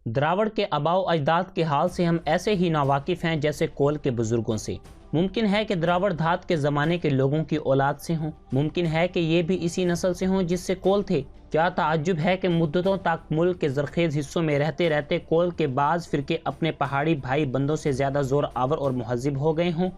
द्रावड़ के आबाओ अजदाद के हाल से हम ऐसे ही नावाकिफ हैं जैसे कोल के बुजुर्गों से। मुमकिन है कि द्रावड़ धात के ज़माने के लोगों की औलाद से हों, मुमकिन है कि ये भी इसी नस्ल से हों जिससे कोल थे। क्या ताज्जुब है कि मुद्दतों तक मुल्क के ज़रखेज़ हिस्सों में रहते रहते कोल के बाज़ फ़िरके अपने पहाड़ी भाई बंदों से ज़्यादा ज़ोर आवर और मुहज़्ज़िब हो गए हों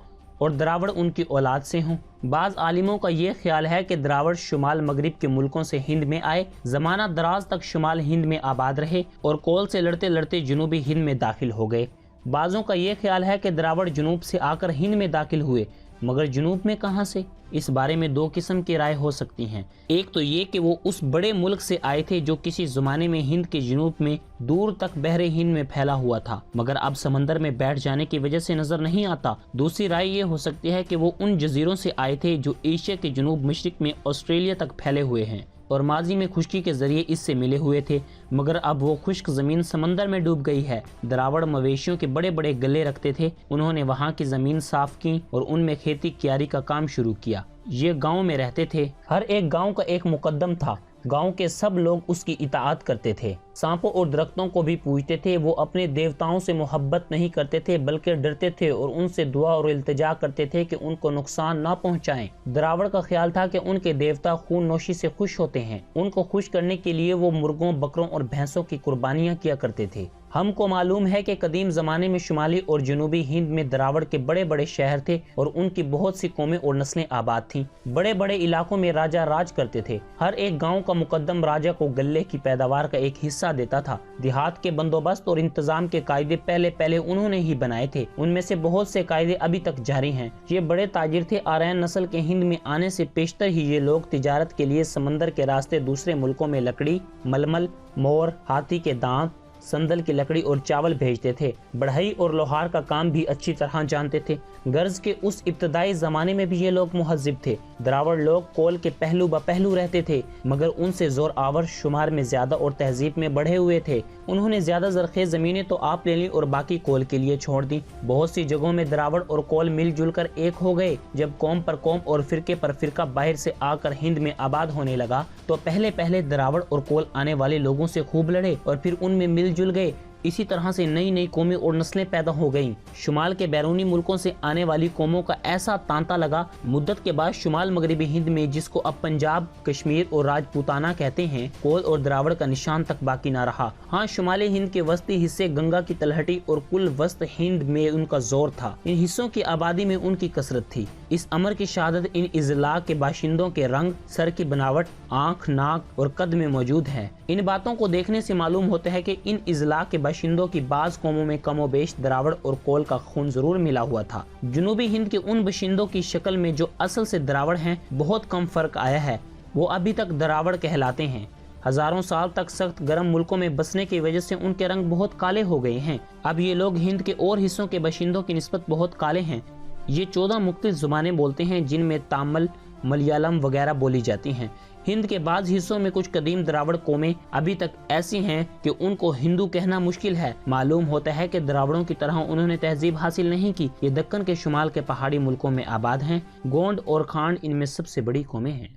और द्रावड़ उनकी औलाद से हों। बाज़ आलिमों का ये ख्याल है कि द्रावड़ शुमाल मगरिब के मुल्कों से हिंद में आए, ज़माना दराज तक शुमाल हिंद में आबाद रहे और कोल से लड़ते लड़ते जनूबी हिंद में दाखिल हो गए। बाज़ों का ये ख्याल है कि द्रावड़ जनूब से आकर हिंद में दाखिल हुए, मगर जनूब में कहाँ से? इस बारे में दो किस्म की राय हो सकती हैं। एक तो ये कि वो उस बड़े मुल्क से आए थे जो किसी ज़माने में हिंद के जनूब में दूर तक बहरे हिंद में फैला हुआ था, मगर अब समंदर में बैठ जाने की वजह से नजर नहीं आता। दूसरी राय ये हो सकती है कि वो उन जजीरों से आए थे जो एशिया के जनूब मशरिक में ऑस्ट्रेलिया तक फैले हुए हैं और माजी में खुश्की के जरिए इससे मिले हुए थे, मगर अब वो खुश्क ज़मीन समंदर में डूब गई है। द्रावड़ मवेशियों के बड़े बड़े गले रखते थे, उन्होंने वहाँ की ज़मीन साफ की और उनमें खेती क्यारी का काम शुरू किया। ये गांव में रहते थे, हर एक गांव का एक मुकद्दम था, गांव के सब लोग उसकी इताअत करते थे, सांपों और दरख्तों को भी पूजते थे। वो अपने देवताओं से मोहब्बत नहीं करते थे बल्कि डरते थे और उनसे दुआ और इल्तिजा करते थे कि उनको नुकसान ना पहुंचाएं। द्रावड़ का ख्याल था कि उनके देवता खून नोशी से खुश होते हैं, उनको खुश करने के लिए वो मुर्गों, बकरों और भैंसों की कुर्बानियां किया करते थे। हमको मालूम है कि कदीम ज़माने में शुमाली और जनूबी हिंद में द्रावड़ के बड़े बड़े शहर थे और उनकी बहुत सी कौमें और नस्लें आबाद थीं। बड़े बड़े इलाकों में राजा राज करते थे। हर एक गांव का मुकद्दम राजा को गल्ले की पैदावार का एक हिस्सा देता था। देहात के बंदोबस्त और इंतजाम के कायदे पहले पहले उन्होंने ही बनाए थे, उनमें से बहुत से कायदे अभी तक जारी हैं। ये बड़े ताजिर थे। आर्यन नस्ल के हिंद में आने से पेशतर ही ये लोग तिजारत के लिए समंदर के रास्ते दूसरे मुल्कों में लकड़ी, मलमल, मोर, हाथी के दांत, संदल की लकड़ी और चावल भेजते थे। बढ़ई और लोहार का काम भी अच्छी तरह जानते थे। गर्ज के उस इब्तदाई ज़माने में भी ये लोग मुहज्जिब थे। द्रावड़ लोग कोल के पहलू ब पहलू रहते थे, मगर उनसे जोर आवर, शुमार में ज़्यादा और तहजीब में बढ़े हुए थे। उन्होंने ज़्यादा ज़रखेज़ ज़मीनें तो आप ले ली और बाकी कोल के लिए छोड़ दी। बहुत सी जगहों में द्रावड़ और कोल मिलजुल कर एक हो गए। जब कौम पर कौम और फिरके पर फिरका बाहर से आकर हिंद में आबाद होने लगा तो पहले पहले द्रावड़ और कोल आने वाले लोगों से खूब लड़े और फिर उनमें मिलजुल गए। इसी तरह से नई नई कौमें और नस्लें पैदा हो गईं। शुमाल के बैरूनी मुल्कों से आने वाली कौमों का ऐसा तांता लगा, मुद्दत के बाद शुमाल मगरबी हिंद में, जिसको अब पंजाब, कश्मीर और राजपूताना कहते हैं, कोल और द्रावड़ का निशान तक बाकी ना रहा। हाँ, शुमाली हिंद के वस्ती हिस्से गंगा की तलहटी और कुल वस्त हिंद में उनका जोर था। इन हिस्सों की आबादी में उनकी कसरत थी। इस अमर की शहादत इन इजला के बाशिंदों के रंग, सर की बनावट, आँख, नाक और कद में मौजूद है। इन बातों को देखने से मालूम होता है कि इन इजला के बाशिंदों की बाज कौमों में कमोबेश द्रावड़ और कोल का खून जरूर मिला हुआ था। जनूबी हिंद के उन बाशिंदों की शक्ल में जो असल से द्रावड़ हैं, बहुत कम फर्क आया है। वो अभी तक द्रावड़ कहलाते हैं। हजारों साल तक सख्त गर्म मुल्कों में बसने की वजह से उनके रंग बहुत काले हो गए हैं। अब ये लोग हिंद के और हिस्सों के बाशिंदों की निस्बत बहुत काले हैं। ये 14 मुख्तलिफ जुबानें बोलते हैं, जिनमें तामिल, मलयालम वगैरह बोली जाती हैं। हिंद के बाद हिस्सों में कुछ कदीम द्रावड़ कौमें अभी तक ऐसी हैं कि उनको हिंदू कहना मुश्किल है। मालूम होता है कि द्रावड़ों की तरह उन्होंने तहजीब हासिल नहीं की। ये दक्कन के शुमाल के पहाड़ी मुल्कों में आबाद हैं। गोंड और खांड इनमें सबसे बड़ी कौमें हैं।